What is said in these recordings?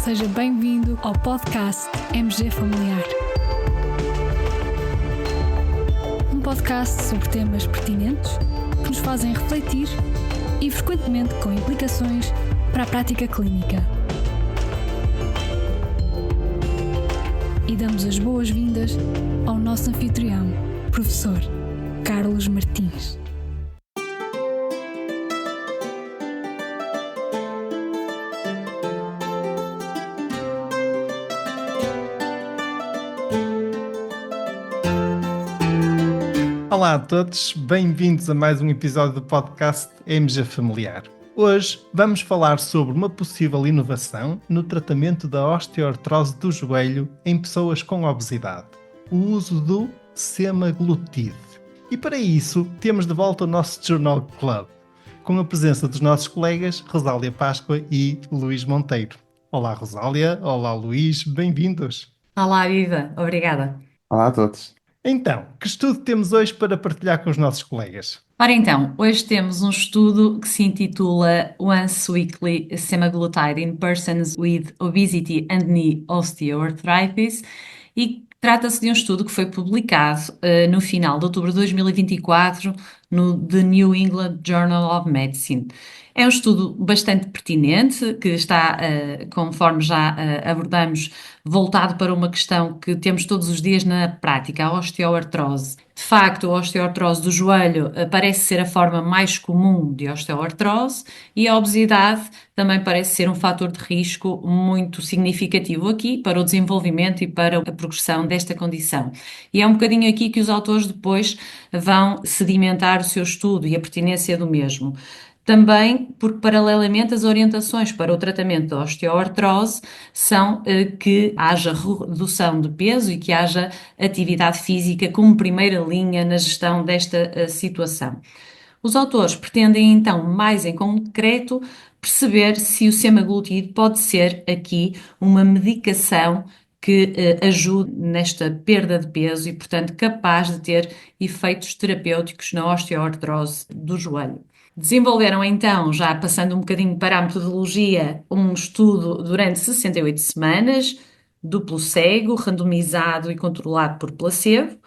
Seja bem-vindo ao podcast MG Familiar. Um podcast sobre temas pertinentes que nos fazem refletir e frequentemente com implicações para a prática clínica. E damos as boas-vindas ao nosso anfitrião, professor Carlos Martins. Olá a todos, bem-vindos a mais um episódio do podcast MG Familiar. Hoje vamos falar sobre uma possível inovação no tratamento da osteoartrose do joelho em pessoas com obesidade, o uso do semaglutide. E para isso temos de volta o nosso Journal Club, com a presença dos nossos colegas Rosália Páscoa e Luís Monteiro. Olá Rosália, olá Luís, bem-vindos. Olá, Viva, obrigada. Olá a todos. Então, que estudo temos hoje para partilhar com os nossos colegas? Ora então, hoje temos um estudo que se intitula Once Weekly Semaglutide in Persons with Obesity and Knee Osteoarthritis e trata-se de um estudo que foi publicado no final de outubro de 2024 no The New England Journal of Medicine. É um estudo bastante pertinente, que está, conforme já abordamos, voltado para uma questão que temos todos os dias na prática, a osteoartrose. De facto, a osteoartrose do joelho parece ser a forma mais comum de osteoartrose e a obesidade também parece ser um fator de risco muito significativo aqui para o desenvolvimento e para a progressão desta condição. E é um bocadinho aqui que os autores depois vão sedimentar o seu estudo e a pertinência do mesmo. Também porque, paralelamente, as orientações para o tratamento da osteoartrose são que haja redução de peso e que haja atividade física como primeira linha na gestão desta situação. Os autores pretendem, então, mais em concreto, perceber se o semaglutide pode ser aqui uma medicação que ajude nesta perda de peso e, portanto, capaz de ter efeitos terapêuticos na osteoartrose do joelho. Desenvolveram então, já passando um bocadinho para a metodologia, um estudo durante 68 semanas, duplo cego, randomizado e controlado por placebo,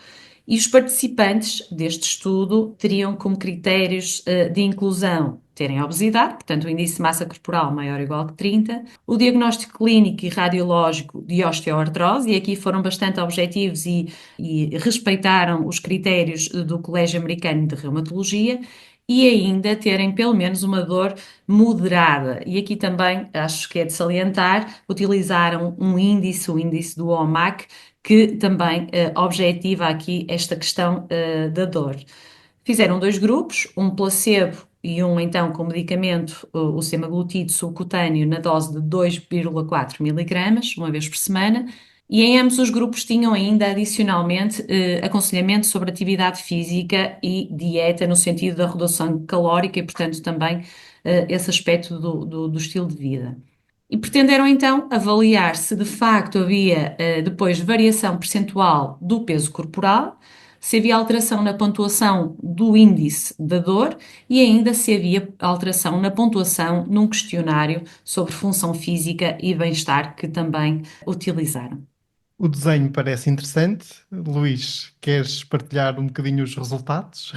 e os participantes deste estudo teriam como critérios de inclusão terem obesidade, portanto o índice de massa corporal maior ou igual que 30, o diagnóstico clínico e radiológico de osteoartrose, e aqui foram bastante objetivos e respeitaram os critérios do Colégio Americano de Reumatologia, e ainda terem pelo menos uma dor moderada. E aqui também, acho que é de salientar, utilizaram o índice do OMAC, que também objetiva aqui esta questão da dor. Fizeram 2 grupos, um placebo e um então com medicamento, o semaglutide subcutâneo na dose de 2,4 mg, uma vez por semana, e em ambos os grupos tinham ainda adicionalmente aconselhamento sobre atividade física e dieta no sentido da redução calórica e, portanto, também esse aspecto do estilo de vida. E pretenderam então avaliar se de facto havia depois variação percentual do peso corporal, se havia alteração na pontuação do índice da dor e ainda se havia alteração na pontuação num questionário sobre função física e bem-estar que também utilizaram. O desenho parece interessante. Luís, queres partilhar um bocadinho os resultados?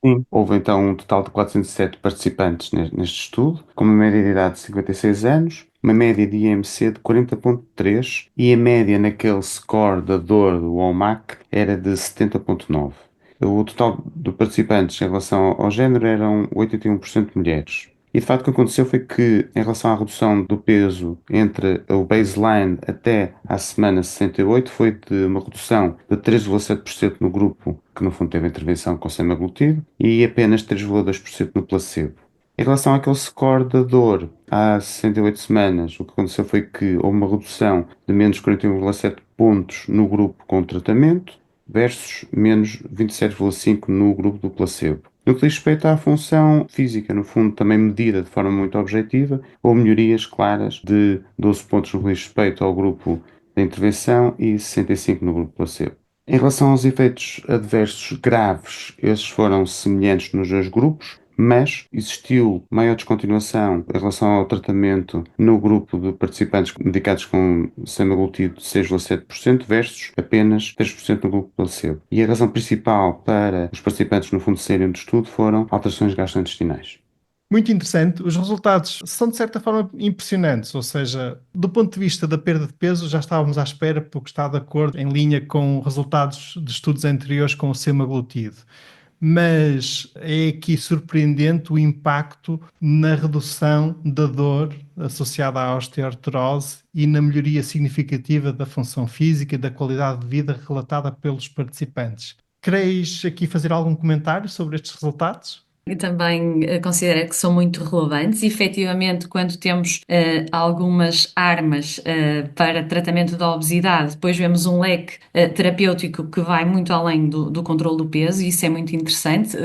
Sim. Houve então um total de 407 participantes neste estudo, com uma média de idade de 56 anos, uma média de IMC de 40,3 e a média naquele score da dor do OMAC era de 70,9. O total de participantes em relação ao género eram 81% mulheres. E de facto o que aconteceu foi que, em relação à redução do peso entre o baseline até à semana 68, foi de uma redução de 3,7% no grupo que no fundo teve intervenção com semaglutide e apenas 3,2% no placebo. Em relação àquele score da dor às 68 semanas, o que aconteceu foi que houve uma redução de menos 41,7 pontos no grupo com tratamento versus menos 27,5 no grupo do placebo. No que diz respeito à função física, no fundo também medida de forma muito objetiva, houve melhorias claras de 12 pontos no que diz respeito ao grupo da intervenção e 65 no grupo placebo. Em relação aos efeitos adversos graves, esses foram semelhantes nos 2 grupos, mas existiu maior descontinuação em relação ao tratamento no grupo de participantes medicados com semaglutide de 6,7% versus apenas 3% no grupo placebo. E a razão principal para os participantes no fundo saírem do estudo foram alterações gastrointestinais. Muito interessante. Os resultados são, de certa forma, impressionantes. Ou seja, do ponto de vista da perda de peso, já estávamos à espera, porque está de acordo, em linha com resultados de estudos anteriores com o semaglutide. Mas é aqui surpreendente o impacto na redução da dor associada à osteoartrose e na melhoria significativa da função física e da qualidade de vida relatada pelos participantes. Queres aqui fazer algum comentário sobre estes resultados? E também considero que são muito relevantes. E, efetivamente, quando temos algumas armas para tratamento da obesidade, depois vemos um leque terapêutico que vai muito além do controle do peso, e isso é muito interessante.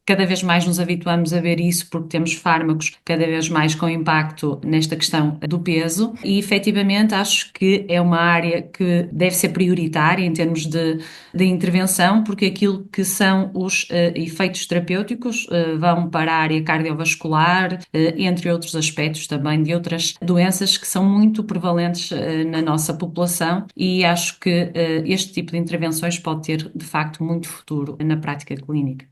Cada vez mais nos habituamos a ver isso porque temos fármacos cada vez mais com impacto nesta questão do peso e, efetivamente, acho que é uma área que deve ser prioritária em termos de intervenção, porque aquilo que são os efeitos terapêuticos vão para a área cardiovascular, entre outros aspectos também de outras doenças que são muito prevalentes na nossa população, e acho que este tipo de intervenções pode ter, de facto, muito futuro na prática clínica.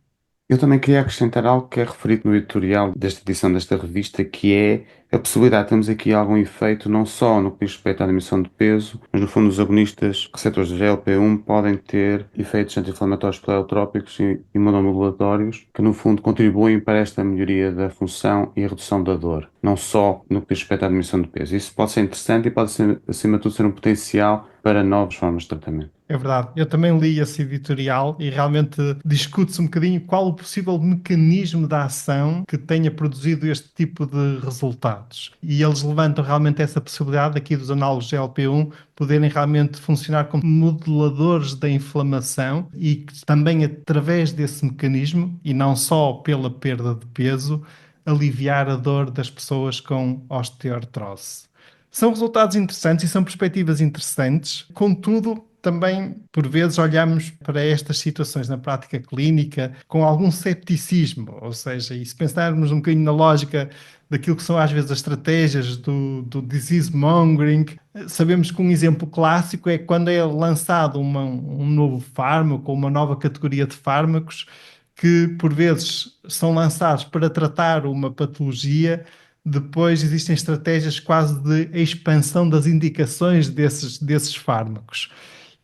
Eu também queria acrescentar algo que é referido no editorial desta edição desta revista, que é a possibilidade de termos aqui algum efeito não só no que diz respeito à diminuição de peso, mas no fundo os agonistas receptores de GLP-1 podem ter efeitos anti-inflamatórios pleiotrópicos e imunomodulatórios que no fundo contribuem para esta melhoria da função e a redução da dor, não só no que diz respeito à diminuição de peso. Isso pode ser interessante e pode ser, acima de tudo, ser um potencial para novas formas de tratamento. É verdade, eu também li esse editorial e realmente discute-se um bocadinho qual o possível mecanismo de ação que tenha produzido este tipo de resultados. E eles levantam realmente essa possibilidade aqui dos análogos GLP-1 poderem realmente funcionar como moduladores da inflamação e que também através desse mecanismo, e não só pela perda de peso, aliviar a dor das pessoas com osteoartrose. São resultados interessantes e são perspectivas interessantes, contudo, também, por vezes, olhamos para estas situações na prática clínica com algum cepticismo, ou seja, e se pensarmos um bocadinho na lógica daquilo que são às vezes as estratégias do disease mongering, sabemos que um exemplo clássico é quando é lançado um novo fármaco ou uma nova categoria de fármacos que, por vezes, são lançados para tratar uma patologia. Depois existem estratégias quase de expansão das indicações desses fármacos.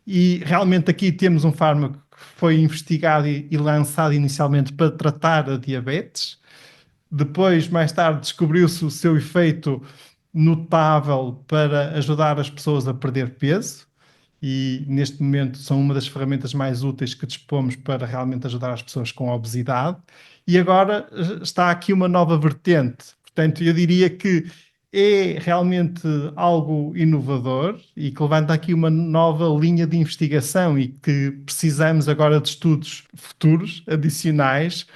E realmente aqui temos um fármaco que foi investigado e lançado inicialmente para tratar a diabetes. Depois, mais tarde, descobriu-se o seu efeito notável para ajudar as pessoas a perder peso. E neste momento são uma das ferramentas mais úteis que dispomos para realmente ajudar as pessoas com obesidade. E agora está aqui uma nova vertente. Portanto, eu diria que é realmente algo inovador e que levanta aqui uma nova linha de investigação e que precisamos agora de estudos futuros, adicionais,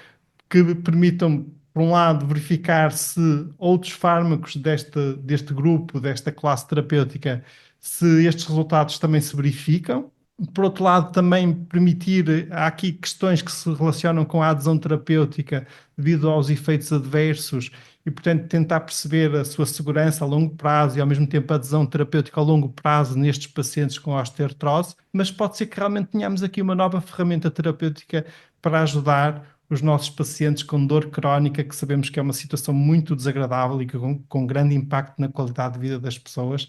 que permitam, por um lado, verificar se outros fármacos deste grupo, desta classe terapêutica, se estes resultados também se verificam. Por outro lado, também permitir, há aqui questões que se relacionam com a adesão terapêutica devido aos efeitos adversos e, portanto, tentar perceber a sua segurança a longo prazo e, ao mesmo tempo, a adesão terapêutica a longo prazo nestes pacientes com osteoartrose, mas pode ser que realmente tenhamos aqui uma nova ferramenta terapêutica para ajudar os nossos pacientes com dor crónica, que sabemos que é uma situação muito desagradável e que com grande impacto na qualidade de vida das pessoas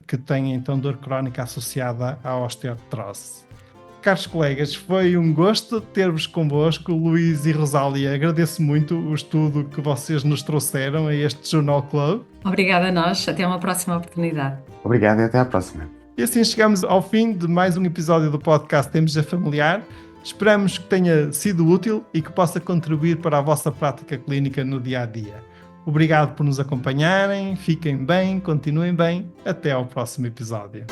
que têm então dor crónica associada à osteoartrose. Caros colegas, foi um gosto ter-vos convosco, Luís e Rosália. Agradeço muito o estudo que vocês nos trouxeram a este Journal Club. Obrigada a nós, até uma próxima oportunidade. Obrigado e até à próxima. E assim chegamos ao fim de mais um episódio do podcast Temos a Familiar. Esperamos que tenha sido útil e que possa contribuir para a vossa prática clínica no dia-a-dia. Obrigado por nos acompanharem, fiquem bem, continuem bem, até ao próximo episódio.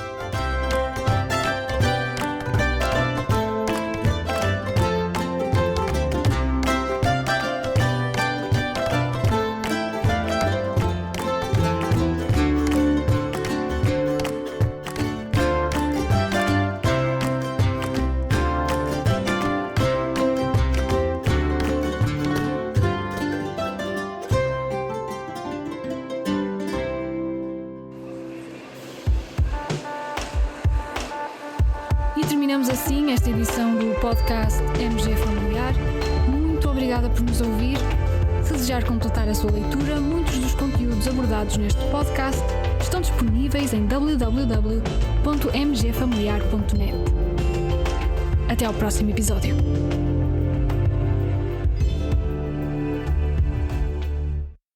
E terminamos assim esta edição do podcast MG Familiar. Muito obrigada por nos ouvir. Se desejar completar a sua leitura, muitos dos conteúdos abordados neste podcast estão disponíveis em www.mgfamiliar.net. Até ao próximo episódio.